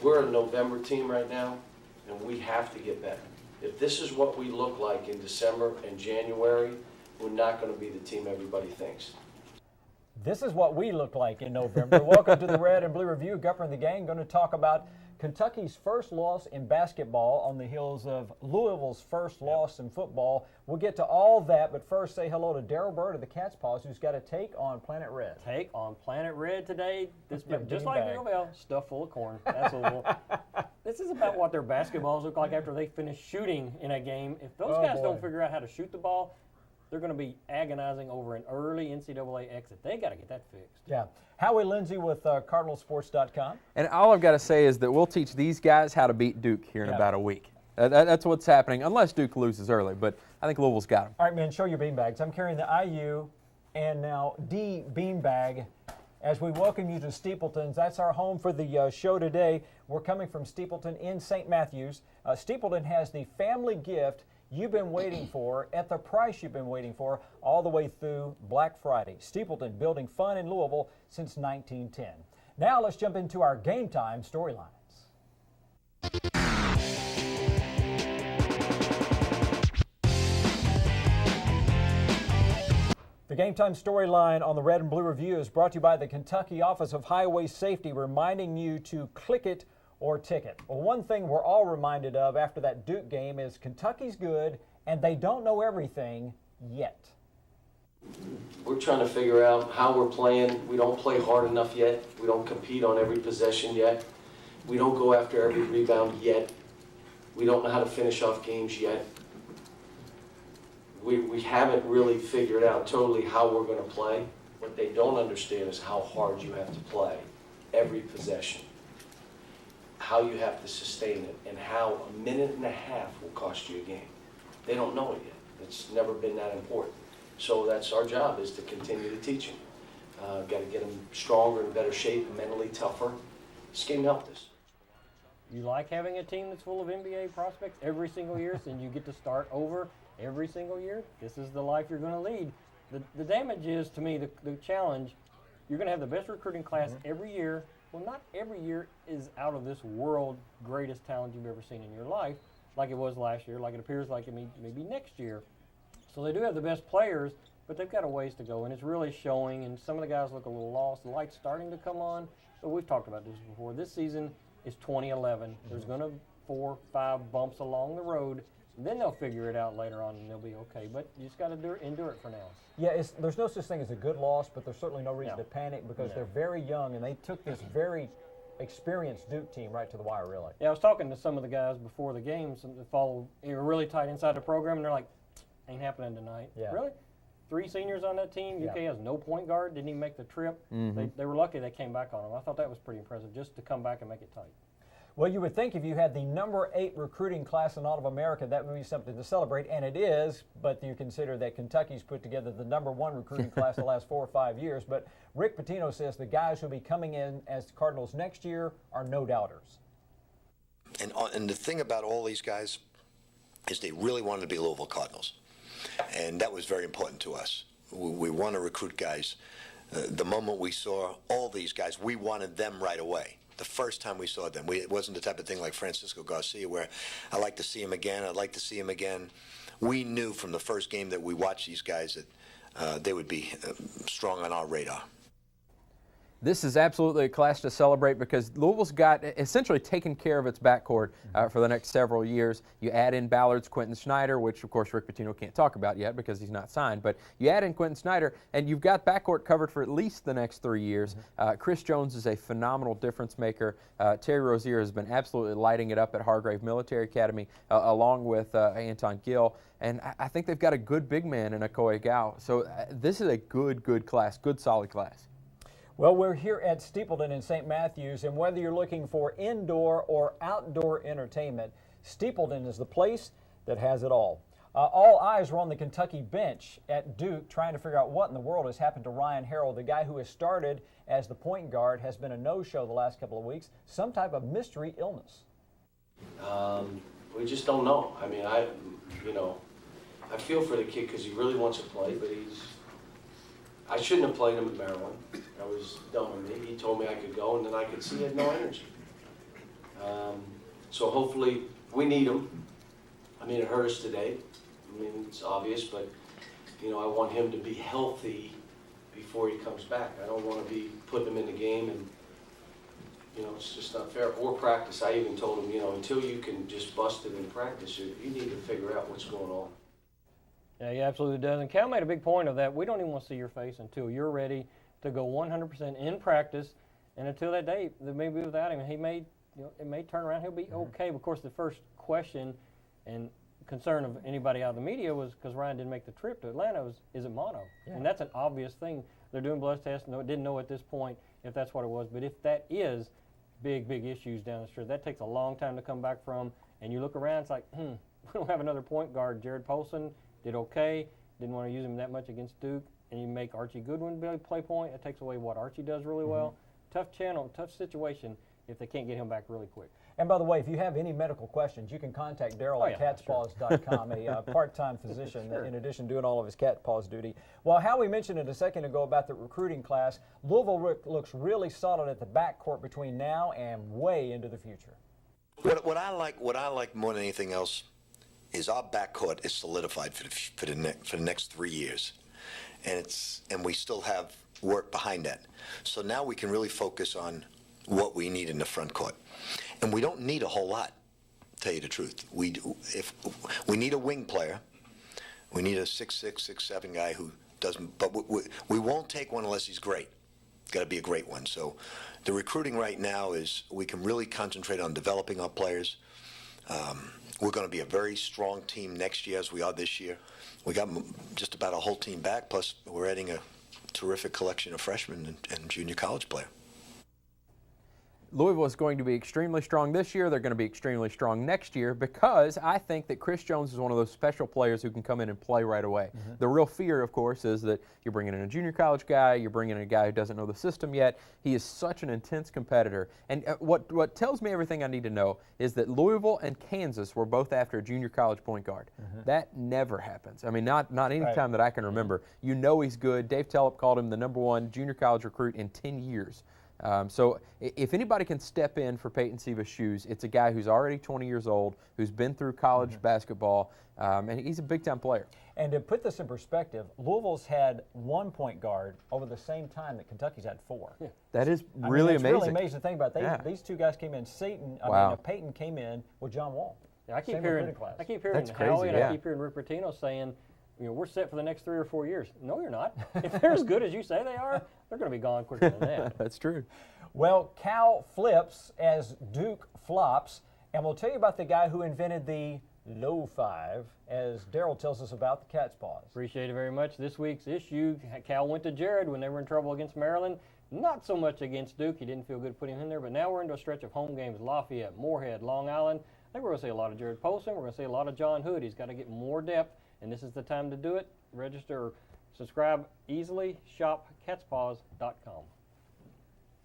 we're a November team right now, and we have to get better. If this is what we look like in December and January, we're not going to be the team everybody thinks. This is what we look like in November. Welcome to the Red and Blue Review. Gupper and the gang going to talk about Kentucky's first loss in basketball on the heels of Louisville's first loss in football. We'll get to all that, but first say hello to Daryl Bird of the Cat's Paws, who's got a take on Planet Red. Take on Planet Red today. This just like bag. Louisville, stuffed full of corn. That's a little. This is about what their basketballs look like after they finish shooting in a game. If those guys don't figure out how to shoot the ball, they're going to be agonizing over an early NCAA exit. They got to get that fixed. Yeah. Howie Lindsay with CardinalSports.com. And all I've got to say is that we'll teach these guys how to beat Duke here in about a week. That's what's happening, unless Duke loses early. But I think Louisville's got them. All right, man, show your beanbags. I'm carrying the IU and now D beanbag as we welcome you to Steepleton's. That's our home for the show today. We're coming from Steepleton in St. Matthews. Steepleton has the family gift you've been waiting for at the price you've been waiting for all the way through Black Friday. Steepleton, building fun in Louisville since 1910. Now let's jump into our game time storylines. The Game Time storyline on the Red and Blue Review is brought to you by the Kentucky Office of Highway Safety, reminding you to click it or ticket. Well, one thing we're all reminded of after that Duke game is Kentucky's good, and they don't know everything yet. We're trying to figure out how we're playing. We don't play hard enough yet. We don't compete on every possession yet. We don't go after every rebound yet. We don't know how to finish off games yet. We haven't really figured out totally how we're going to play. What they don't understand is how hard you have to play every possession, how you have to sustain it, and how a minute and a half will cost you a game. They don't know it yet. It's never been that important. So that's our job, is to continue to teach them. Got to get them stronger and better shape, mentally tougher. This game helped us. You like having a team that's full of NBA prospects every single year, so you get to start over every single year? This is the life you're going to lead. The damage is, to me, the challenge, you're going to have the best recruiting class every year. Well, not every year is out of this world greatest talent you've ever seen in your life, like it was last year, like it appears like it may be next year. So they do have the best players, but they've got a ways to go, and it's really showing, and some of the guys look a little lost. The light's starting to come on, but we've talked about this before. This season is 2011. There's going to 4 or 5 bumps along the road. Then they'll figure it out later on, and they'll be okay. But you just got to endure it for now. Yeah, there's no such thing as a good loss, but there's certainly no reason to panic because they're very young, and they took this very experienced Duke team right to the wire, really. Yeah, I was talking to some of the guys before the games that follow. They were really tight inside the program, and they're like, ain't happening tonight. Yeah. Really? 3 seniors on that team. UK has no point guard, didn't even make the trip. They were lucky they came back on them. I thought that was pretty impressive, just to come back and make it tight. Well, you would think if you had the number 8 recruiting class in all of America, that would be something to celebrate, and it is, but you consider that Kentucky's put together the number 1 recruiting class the last 4 or 5 years. But Rick Pitino says the guys who will be coming in as Cardinals next year are no doubters. And the thing about all these guys is they really wanted to be Louisville Cardinals, and that was very important to us. We want to recruit guys. The moment we saw all these guys, we wanted them right away. The first time we saw them, it wasn't the type of thing like Francisco Garcia where I'd like to see him again, I'd like to see him again. We knew from the first game that we watched these guys that they would be strong on our radar. This is absolutely a class to celebrate because Louisville's got essentially taken care of its backcourt for the next several years. You add in Ballard's Quentin Snyder, which of course Rick Pitino can't talk about yet because he's not signed, but you add in Quentin Snyder and you've got backcourt covered for at least the next 3 years. Chris Jones is a phenomenal difference maker. Terry Rozier has been absolutely lighting it up at Hargrave Military Academy along with Anton Gill. And I think they've got a good big man in Okoye Gao. So this is a good class, good solid class. Well, we're here at Steepleton in St. Matthews, and whether you're looking for indoor or outdoor entertainment, Steepleton is the place that has it all. All eyes were on the Kentucky bench at Duke trying to figure out what in the world has happened to Ryan Harrell, the guy who has started as the point guard, has been a no-show the last couple of weeks, some type of mystery illness. We just don't know. I mean, I feel for the kid because he really wants to play, but I shouldn't have played him at Maryland. That was dumb of me. He told me I could go, and then I could see he had no energy. So hopefully, we need him. I mean, it hurt us today. I mean, it's obvious, but, you know, I want him to be healthy before he comes back. I don't want to be putting him in the game and, you know, it's just not fair. Or practice. I even told him, you know, until you can just bust it in practice, you need to figure out what's going on. Yeah, he absolutely does. And Cal made a big point of that. We don't even want to see your face until you're ready to go 100% in practice. And until that day, that may be without him. He may, you know, it may turn around. He'll be okay. Of course, the first question and concern of anybody out of the media was because Ryan didn't make the trip to Atlanta was, is it mono? Yeah. And that's an obvious thing. They're doing blood tests. No, didn't know at this point if that's what it was. But if that is big issues down the stretch, that takes a long time to come back from. And you look around, it's like, we don't have another point guard. Jared Polson did okay. Didn't want to use him that much against Duke. And you make Archie Goodwin play point. It takes away what Archie does really well. Tough channel, tough situation if they can't get him back really quick. And by the way, if you have any medical questions, you can contact Daryl at catspaws.com, a part-time physician, in addition to doing all of his cat paws duty. Well, Howie mentioned it a second ago about the recruiting class. Louisville looks really solid at the backcourt between now and way into the future. What I like more than anything else is our backcourt is solidified for the next 3 years, and we still have work behind that. So now we can really focus on what we need in the front court, and we don't need a whole lot. To tell you the truth, if we need a wing player, we need a 6'6", 6'7" guy who doesn't. But we won't take one unless he's great. Got to be a great one. So the recruiting right now is we can really concentrate on developing our players. We're going to be a very strong team next year as we are this year. We got just about a whole team back, plus we're adding a terrific collection of freshmen and junior college players. Louisville is going to be extremely strong this year. They're going to be extremely strong next year because I think that Chris Jones is one of those special players who can come in and play right away. The real fear, of course, is that you're bringing in a junior college guy, you're bringing in a guy who doesn't know the system yet. He is such an intense competitor. And what tells me everything I need to know is that Louisville and Kansas were both after a junior college point guard. That never happens. I mean, not any time that I can remember. You know he's good. Dave Tellep called him the #1 junior college recruit in 10 years. So if anybody can step in for Peyton Siva's shoes, it's a guy who's already 20 years old, who's been through college basketball, and he's a big-time player. And to put this in perspective, Louisville's had 1 point guard over the same time that Kentucky's had 4. Yeah. That is really really amazing. amazing. Really amazing to think about. These two guys came in. Peyton came in with John Wall. Yeah, I keep hearing Howie and I keep hearing Rick Pitino saying, you know, we're set for the next 3 or 4 years. No, you're not. If they're as good as you say they are, they're going to be gone quicker than that. That's true. Well, Cal flips as Duke flops, and we'll tell you about the guy who invented the low 5, as Daryl tells us about the cat's paws. Appreciate it very much. This week's issue, Cal went to Jared when they were in trouble against Maryland. Not so much against Duke. He didn't feel good putting him in there, but now we're into a stretch of home games. Lafayette, Moorhead, Long Island. I think we're going to see a lot of Jared Polson. We're going to see a lot of John Hood. He's got to get more depth, and this is the time to do it. Register or subscribe easily. Shop catspaws.com.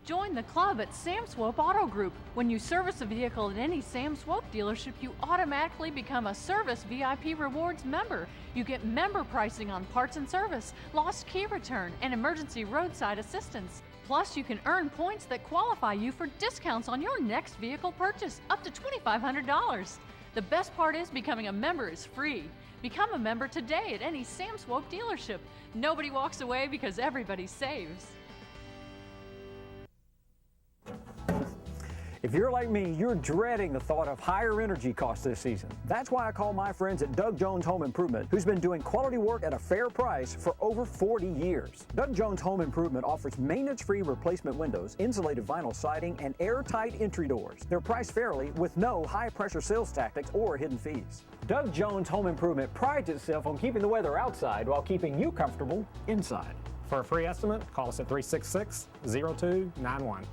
Join the club at Sam Swope Auto Group. When you service a vehicle at any Sam Swope dealership, you automatically become a Service VIP Rewards member. You get member pricing on parts and service, lost key return, and emergency roadside assistance. Plus, you can earn points that qualify you for discounts on your next vehicle purchase, up to $2,500. The best part is becoming a member is free. Become a member today at any Sam Swope dealership. Nobody walks away because everybody saves. If you're like me, you're dreading the thought of higher energy costs this season. That's why I call my friends at Doug Jones Home Improvement, who's been doing quality work at a fair price for over 40 years. Doug Jones Home Improvement offers maintenance-free replacement windows, insulated vinyl siding, and airtight entry doors. They're priced fairly with no high-pressure sales tactics or hidden fees. Doug Jones Home Improvement prides itself on keeping the weather outside while keeping you comfortable inside. For a free estimate, call us at 366-0291.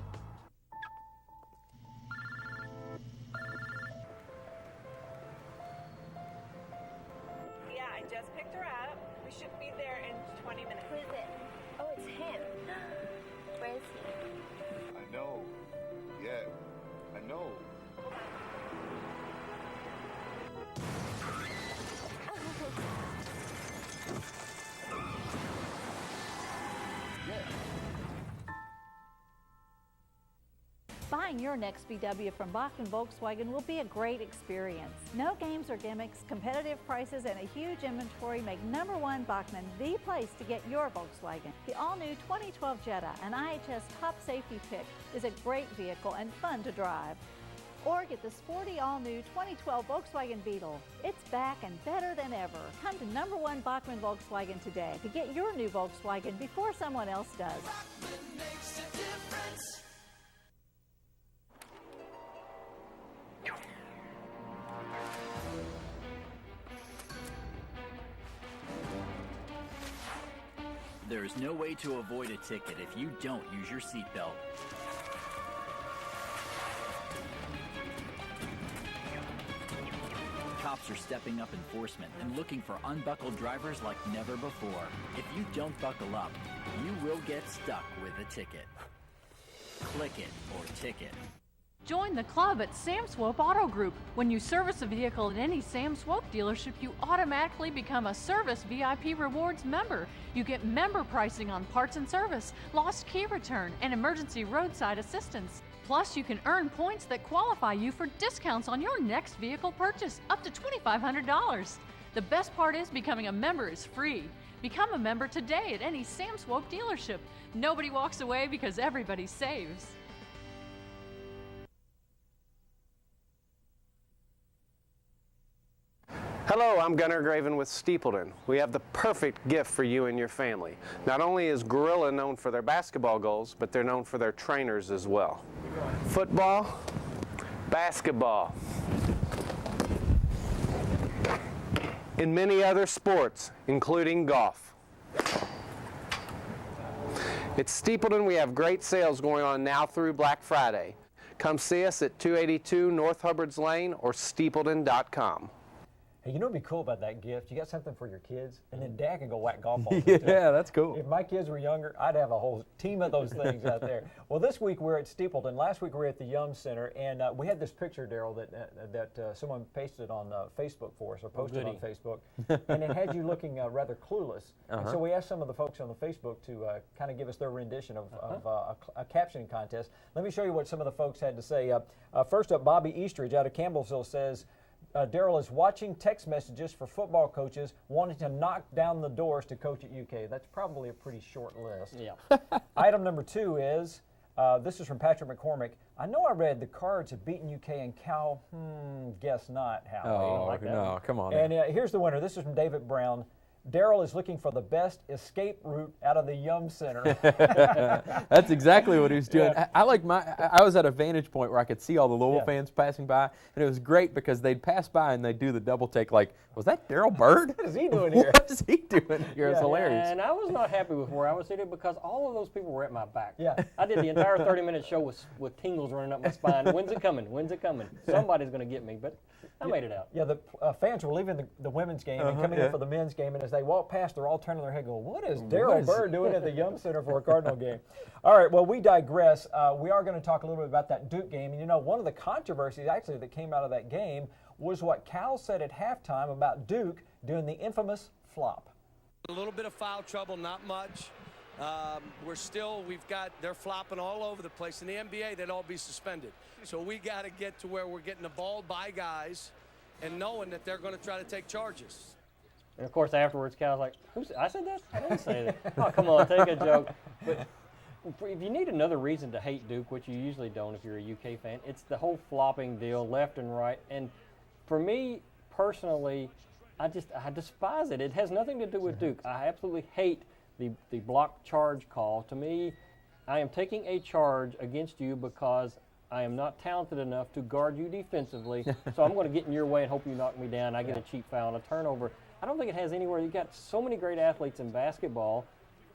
Buying your next VW from Bachman Volkswagen will be a great experience. No games or gimmicks, competitive prices, and a huge inventory make #1 Bachman the place to get your Volkswagen. The all-new 2012 Jetta, an IHS top safety pick, is a great vehicle and fun to drive. Or get the sporty all-new 2012 Volkswagen Beetle. It's back and better than ever. Come to #1 Bachman Volkswagen today to get your new Volkswagen before someone else does. Bachman makes a difference. There is no way to avoid a ticket if you don't use your seatbelt. Cops are stepping up enforcement and looking for unbuckled drivers like never before. If you don't buckle up, you will get stuck with a ticket. Click it or ticket. Join the club at Sam Swope Auto Group. When you service a vehicle at any Sam Swope dealership, you automatically become a Service VIP Rewards member. You get member pricing on parts and service, lost key return, and emergency roadside assistance. Plus, you can earn points that qualify you for discounts on your next vehicle purchase, up to $2,500. The best part is becoming a member is free. Become a member today at any Sam Swope dealership. Nobody walks away because everybody saves. Hello, I'm Gunnar Graven with Steepleton. We have the perfect gift for you and your family. Not only is Gorilla known for their basketball goals, but they're known for their trainers as well. Football, basketball, and many other sports, including golf. At Steepleton, we have great sales going on now through Black Friday. Come see us at 282 North Hubbards Lane or steepleton.com. Hey, you know what'd be cool about that gift? You got something for your kids, and then Dad can go whack golf balls. Yeah, that's cool. If my kids were younger, I'd have a whole team of those things out there. Well, this week we're at Steepleton. Last week we were at the Yum Center, and we had this picture, Daryl, that someone pasted on Facebook for us, or posted on Facebook, and it had you looking rather clueless. And so we asked some of the folks on the Facebook to kind of give us their rendition of a captioning contest. Let me show you what some of the folks had to say. First up, Bobby Eastridge out of Campbellsville says, Daryl is watching text messages for football coaches wanting to knock down the doors to coach at UK. That's probably a pretty short list. Yeah. Item number 2 is, this is from Patrick McCormick. I know I read the Cards have beaten UK and Cal. Guess not, Howie. Oh, Like that no, one. come on. And here's the winner. This is from David Brown. Daryl is looking for the best escape route out of the Yum Center. That's exactly what he was doing. I was at a vantage point where I could see all the Louisville fans passing by, and it was great because they'd pass by and they'd do the double take like, was that Daryl Bird? What is he doing here? What is he doing here? It's hilarious. And I was not happy with where I was seated because all of those people were at my back. Yeah. I did the entire 30-minute show with tingles running up my spine. When's it coming? When's it coming? Somebody's going to get me, but I made it out. Yeah, the fans were leaving the women's game and coming in for the men's game, and as they walk past, they're all turning their head going, what is Daryl Bird doing at the Yum Center for a Cardinal game? All right, well, we digress. We are going to talk a little bit about that Duke game. And, you know, one of the controversies, actually, that came out of that game was what Cal said at halftime about Duke doing the infamous flop. A little bit of foul trouble, not much. They're flopping all over the place. In the NBA, they'd all be suspended. So we got to get to where we're getting the ball by guys and knowing that they're going to try to take charges. And of course, afterwards, Cal's like, I said that? I didn't say that. Oh, come on, take a joke. But if you need another reason to hate Duke, which you usually don't if you're a UK fan, it's the whole flopping deal, left and right. And for me, personally, I despise it. It has nothing to do with Duke. I absolutely hate the block charge call. To me, I am taking a charge against you because I am not talented enough to guard you defensively, so I'm going to get in your way and hope you knock me down. I get a cheap foul and a turnover. I don't think it has anywhere. You've got so many great athletes in basketball,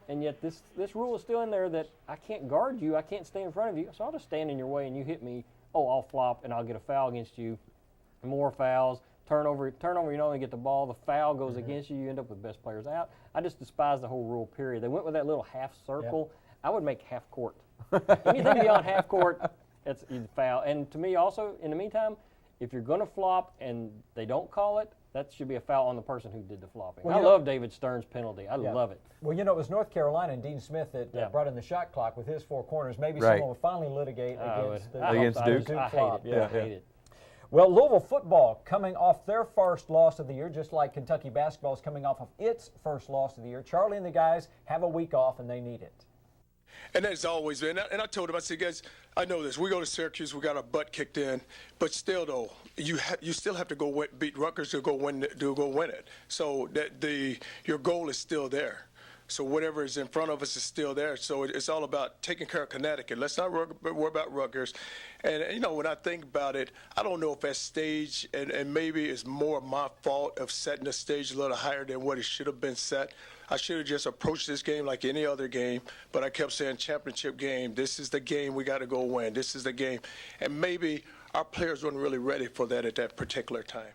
and yet this rule is still in there that I can't guard you, I can't stay in front of you, so I'll just stand in your way and you hit me. Oh, I'll flop and I'll get a foul against you. More fouls. Turnover, you don't only get the ball, the foul goes against you, you end up with best players out. I just despise the whole rule, period. They went with that little half circle. Yep. I would make half court. Anything beyond half court, it's foul. And to me also, in the meantime, if you're going to flop and they don't call it, that should be a foul on the person who did the flopping. Well, I love David Stern's penalty. I love it. Well, it was North Carolina and Dean Smith that brought in the shot clock with his 4 corners. Maybe someone will finally litigate against Duke. Duke I flop. hate it. I hate it. Well, Louisville football coming off their first loss of the year, just like Kentucky basketball is coming off of its first loss of the year. Charlie and the guys have a week off, and they need it. And as always, man, and I told him, I said, guys, I know this. We go to Syracuse, we got our butt kicked in, but still, though, you still have to go beat Rutgers to go win it. So your goal is still there. So whatever is in front of us is still there. So it's all about taking care of Connecticut. Let's not worry about Rutgers. And, when I think about it, I don't know if that stage, and maybe it's more my fault of setting the stage a little higher than what it should have been set. I should have just approached this game like any other game, but I kept saying championship game. This is the game we got to go win. This is the game. And maybe our players weren't really ready for that at that particular time.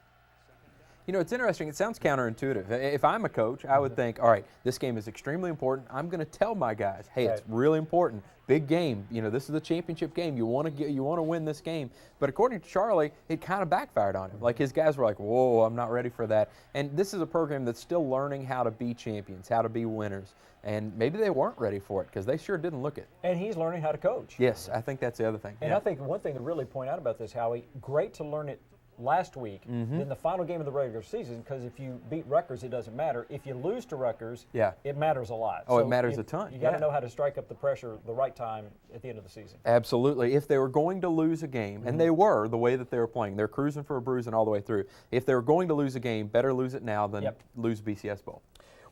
It's interesting. It sounds counterintuitive. If I'm a coach, I would think, all right, this game is extremely important. I'm going to tell my guys, hey, it's really important. Big game. This is the championship game. You want to win this game. But according to Charlie, it kind of backfired on him. Like his guys were like, whoa, I'm not ready for that. And this is a program that's still learning how to be champions, how to be winners. And maybe they weren't ready for it because they sure didn't look it. And he's learning how to coach. Yes, I think that's the other thing. And I think one thing to really point out about this, Howie, great to learn it last week in the final game of the regular season, because if you beat Rutgers, it doesn't matter. If you lose to Rutgers, it matters a lot. Oh, so it matters a ton. You got to know how to strike up the pressure the right time at the end of the season. Absolutely. If they were going to lose a game, and they were the way that they were playing, they're cruising for a bruising all the way through. If they were going to lose a game, better lose it now than lose BCS Bowl.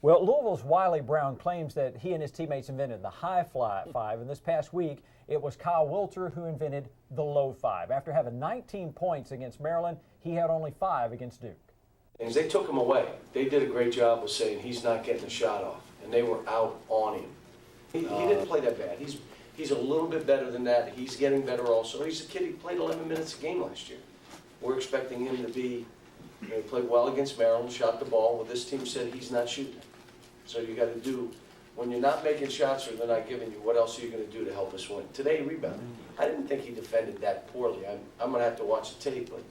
Well, Louisville's Wiley Brown claims that he and his teammates invented the high five, and this past week it was Kyle Wilcher who invented the low five. After having 19 points against Maryland, he had only 5 against Duke. And they took him away. They did a great job of saying he's not getting a shot off, and they were out on him. He didn't play that bad. He's a little bit better than that. He's getting better also. He's a kid who played 11 minutes a game last year. We're expecting him to be, he played well against Maryland, shot the ball. Well, this team said he's not shooting. So you got to do, when you're not making shots or they're not giving you, what else are you going to do to help us win? Today he rebounded. I didn't think he defended that poorly. I'm going to have to watch the tape, but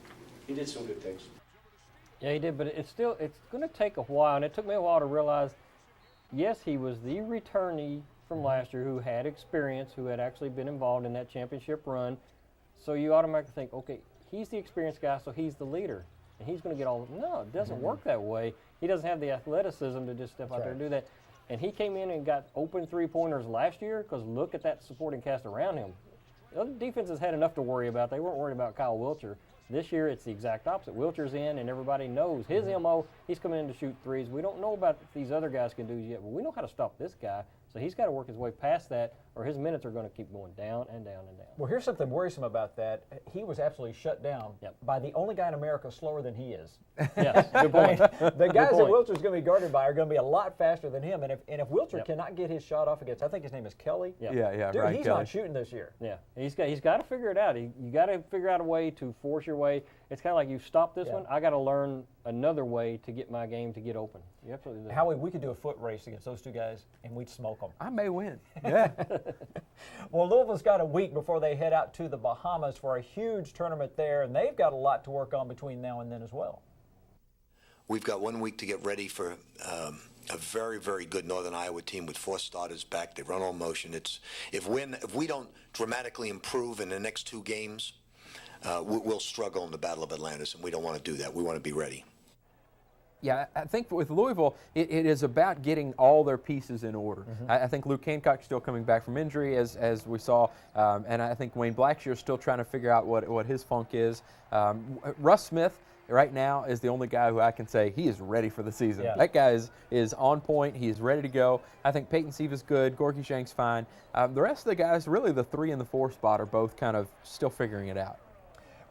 he did some good things. Yeah, he did, but it's going to take a while, and it took me a while to realize, yes, he was the returnee from last year who had experience, who had actually been involved in that championship run. So you automatically think, okay, he's the experienced guy, so he's the leader, and he's going to get all. No, it doesn't work that way. He doesn't have the athleticism to just step out there and do that. And he came in and got open three-pointers last year because look at that supporting cast around him. The other defenses had enough to worry about. They weren't worried about Kyle Wilcher. This year, it's the exact opposite. Wilcher's in, and everybody knows his MO. He's coming in to shoot threes. We don't know about what these other guys can do yet, but we know how to stop this guy. So he's got to work his way past that, or his minutes are going to keep going down and down and down. Well, here's something worrisome about that. He was absolutely shut down by the only guy in America slower than he is. Yes, good point. The guys that Wilcher's going to be guarded by are going to be a lot faster than him. And if Wilcher cannot get his shot off against, I think his name is Kelly. Yeah, dude, Ryan he's Kelly. not shooting this year. Yeah, he's got to figure it out. You got to figure out a way to force your way. It's kind of like you stop this one. I got to learn another way to get my game to get open. You absolutely do. Howie, we could do a foot race against those two guys, and we'd smoke them. I may win. Yeah. Well, Louisville's got a week before they head out to the Bahamas for a huge tournament there, and they've got a lot to work on between now and then as well. We've got 1 week to get ready for a very, very good Northern Iowa team with 4 starters back. They run all motion. If we don't dramatically improve in the next 2 games, we'll struggle in the Battle of Atlantis, and we don't want to do that. We want to be ready. Yeah, I think with Louisville, it is about getting all their pieces in order. I think Luke Hancock's still coming back from injury, as we saw, and I think Wayne Blackshear's still trying to figure out what his funk is. Russ Smith right now is the only guy who I can say he is ready for the season. Yeah. That guy is on point. He is ready to go. I think Peyton Siva's good. Gorky Shank's fine. The rest of the guys, really the 3 and the 4 spot, are both kind of still figuring it out.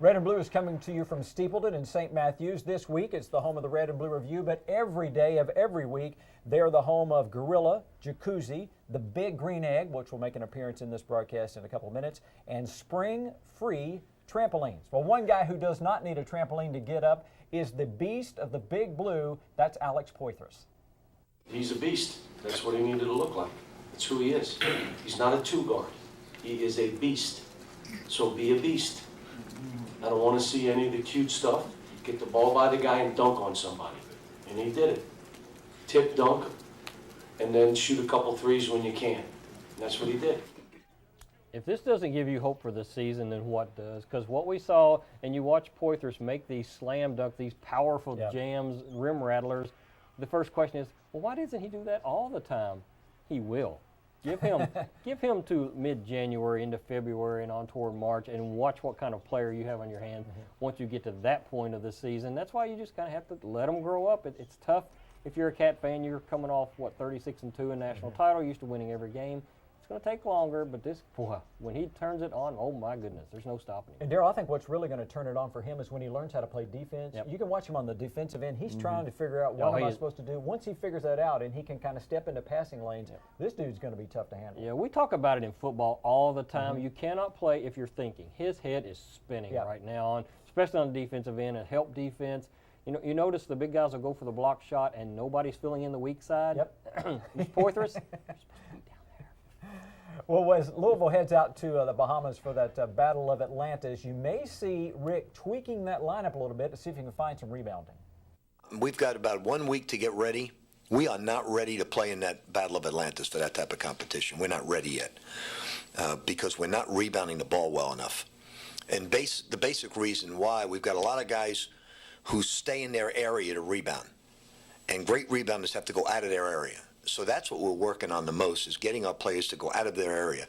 Red and Blue is coming to you from Steepleton in St. Matthews. This week, it's the home of the Red and Blue Review, but every day of every week, they're the home of Gorilla, Jacuzzi, the Big Green Egg, which will make an appearance in this broadcast in a couple of minutes, and Spring Free Trampolines. Well, one guy who does not need a trampoline to get up is the beast of the Big Blue. That's Alex Poitras. He's a beast. That's what he needed to look like. That's who he is. He's not a 2 guard. He is a beast. So be a beast. I don't want to see any of the cute stuff. Get the ball by the guy and dunk on somebody. And he did it. Tip, dunk, and then shoot a couple threes when you can. And that's what he did. If this doesn't give you hope for the season, then what does? Because what we saw, and you watch Poythress make these slam dunk, these powerful jams, rim rattlers, the first question is, well, why doesn't he do that all the time? He will. Give him to mid-January into February and on toward March, and watch what kind of player you have on your hands once you get to that point of the season. That's why you just kind of have to let them grow up. It's tough. If you're a Cat fan, you're coming off, 36-2 in national title, used to winning every game. It's going to take longer, but this, boy, when he turns it on, oh my goodness, there's no stopping him. And Darryl, I think what's really going to turn it on for him is when he learns how to play defense. Yep. You can watch him on the defensive end. He's trying to figure out what am I supposed to do. Once he figures that out and he can kind of step into passing lanes, this dude's going to be tough to handle. Yeah, we talk about it in football all the time. You cannot play if you're thinking. His head is spinning right now, especially on the defensive end and help defense. You notice the big guys will go for the block shot and nobody's filling in the weak side. Yep. He's Poythress. Well, as Louisville heads out to the Bahamas for that Battle of Atlantis, you may see Rick tweaking that lineup a little bit to see if he can find some rebounding. We've got about 1 week to get ready. We are not ready to play in that Battle of Atlantis for that type of competition. We're not ready yet because we're not rebounding the ball well enough. And the basic reason why, we've got a lot of guys who stay in their area to rebound. And great rebounders have to go out of their area. So that's what we're working on the most, is getting our players to go out of their area.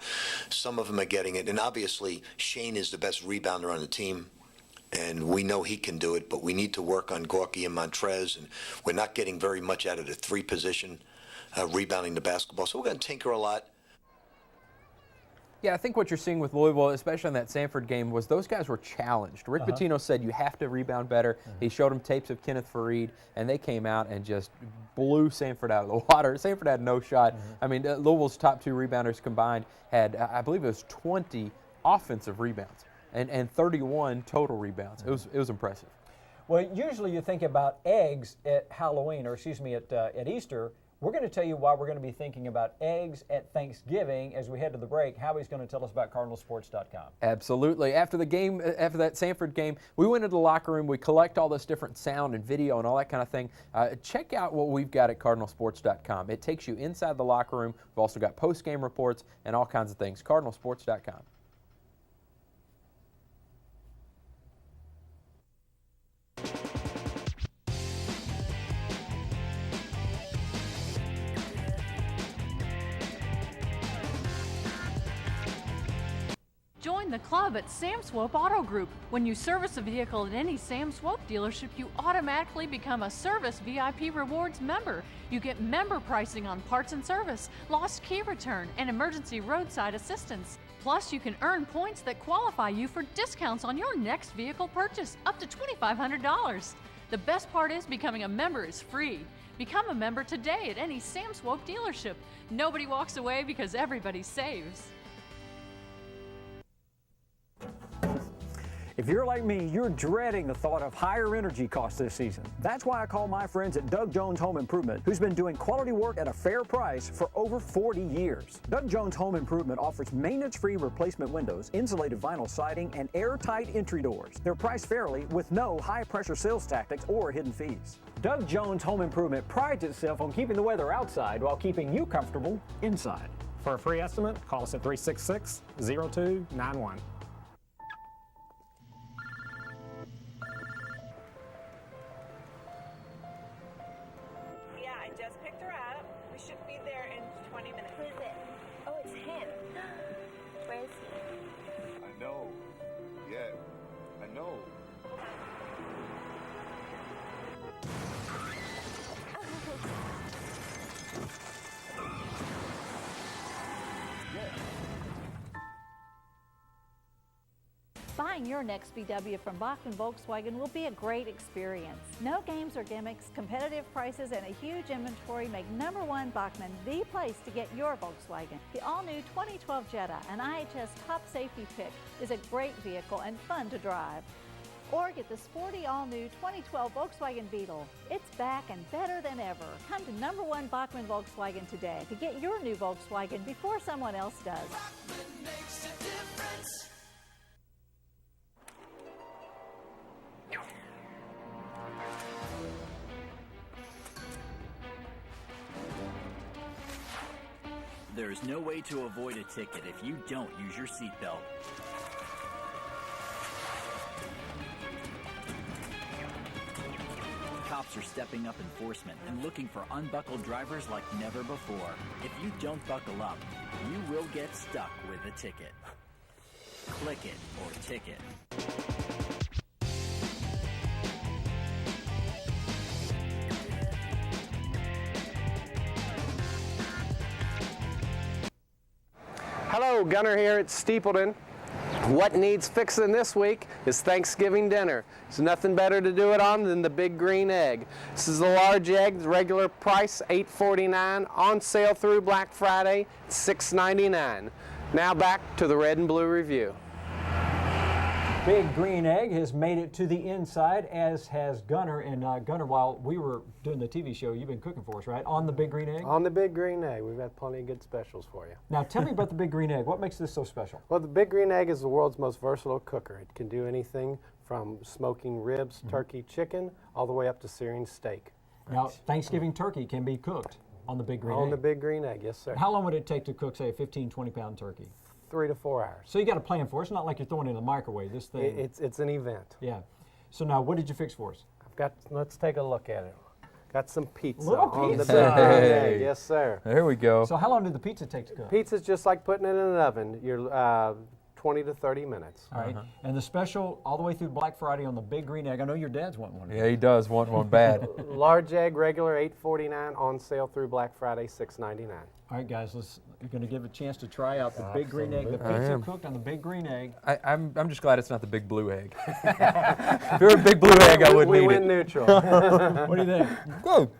Some of them are getting it, and obviously Shane is the best rebounder on the team, and we know he can do it, but we need to work on Gorky and Montrez, and we're not getting very much out of the three position, rebounding the basketball. So we're going to tinker a lot. Yeah, I think what you're seeing with Louisville, especially in that Samford game, was those guys were challenged. Rick Pitino said you have to rebound better. He showed them tapes of Kenneth Faried, and they came out and just blew Samford out of the water. Samford had no shot. I mean, Louisville's top two rebounders combined had, I believe it was 20 offensive rebounds and 31 total rebounds. It was impressive. Well, usually you think about eggs at Halloween, or excuse me, at Easter. We're going to tell you why we're going to be thinking about eggs at Thanksgiving as we head to the break. Howie's going to tell us about CardinalSports.com. Absolutely. After the game, after that Samford game, we went into the locker room. We collect all this different sound and video and all that kind of thing. Check out what we've got at CardinalSports.com. It takes you inside the locker room. We've also got post-game reports and all kinds of things. CardinalSports.com. Join the club at Sam Swope Auto Group. When you service a vehicle at any Sam Swope dealership, you automatically become a Service VIP Rewards member. You get member pricing on parts and service, lost key return, and emergency roadside assistance. Plus, you can earn points that qualify you for discounts on your next vehicle purchase, up to $2,500. The best part is becoming a member is free. Become a member today at any Sam Swope dealership. Nobody walks away because everybody saves. If you're like me, you're dreading the thought of higher energy costs this season. That's why I call my friends at Doug Jones Home Improvement, who's been doing quality work at a fair price for over 40 years. Doug Jones Home Improvement offers maintenance-free replacement windows, insulated vinyl siding, and airtight entry doors. They're priced fairly with no high-pressure sales tactics or hidden fees. Doug Jones Home Improvement prides itself on keeping the weather outside while keeping you comfortable inside. For a free estimate, call us at 366-0291. Buying your next VW from Bachman Volkswagen will be a great experience. No games or gimmicks, competitive prices, and a huge inventory make #1 Bachman the place to get your Volkswagen. The all-new 2012 Jetta, an IHS top safety pick, is a great vehicle and fun to drive. Or get the sporty all-new 2012 Volkswagen Beetle. It's back and better than ever. Come to #1 Bachman Volkswagen today to get your new Volkswagen before someone else does. Bachman makes a difference. There's no way to avoid a ticket if you don't use your seatbelt. Cops are stepping up enforcement and looking for unbuckled drivers like never before. If you don't buckle up, you will get stuck with a ticket. Click it or ticket. Hello, Gunner here at Steepleton. What needs fixing this week is Thanksgiving dinner. There's nothing better to do it on than the Big Green Egg. This is a large egg, regular price $8.49, on sale through Black Friday, $6.99. Now back to the Red and Blue Review. Big Green Egg has made it to the inside, as has Gunner. And Gunner, while we were doing the TV show, you've been cooking for us, right? On the Big Green Egg? On the Big Green Egg. We've got plenty of good specials for you. Now tell me about the Big Green Egg. What makes this so special? Well, the Big Green Egg is the world's most versatile cooker. It can do anything from smoking ribs, turkey, chicken, all the way up to searing steak. Now, Thanksgiving turkey can be cooked on the Big Green Egg. On the Big Green Egg, yes, sir. How long would it take to cook, say, a 15, 20-pound turkey? 3 to 4 hours. So you got to plan for it. It's not like you're throwing it in the microwave. This thing. It's an event. Yeah. So now, what did you fix for us? Let's take a look at it. Got some pizza. Little on pizza. the Big Green Hey. Egg. Yes, sir. There we go. So how long did the pizza take to cook? Pizza's just like putting it in an oven. You're 20 to 30 minutes. All right. And the special all the way through Black Friday on the Big Green Egg. I know your dad's wanting one. Yeah, he does want one bad. Large egg, regular $8.49, on sale through Black Friday, $6.99. All right, guys, you're going to give a chance to try out the Big Green Egg, the pizza cooked on the Big Green Egg. I'm just glad it's not the Big Blue Egg. If it were a Big Blue Egg, I wouldn't we eat it. went neutral. What do you think? Good.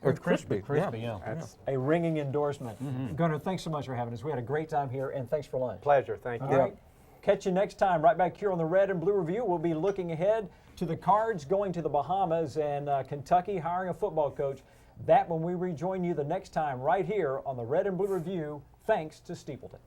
Or Crispy, yeah. That's A ringing endorsement. Gunnar, thanks so much for having us. We had a great time here, and thanks for lunch. pleasure. Thank you. All right. Catch you next time right back here on the Red and Blue Review. We'll be looking ahead to the Cards going to the Bahamas and Kentucky hiring a football coach. That when we rejoin you the next time right here on the Red and Blue Review, thanks to Steepleton.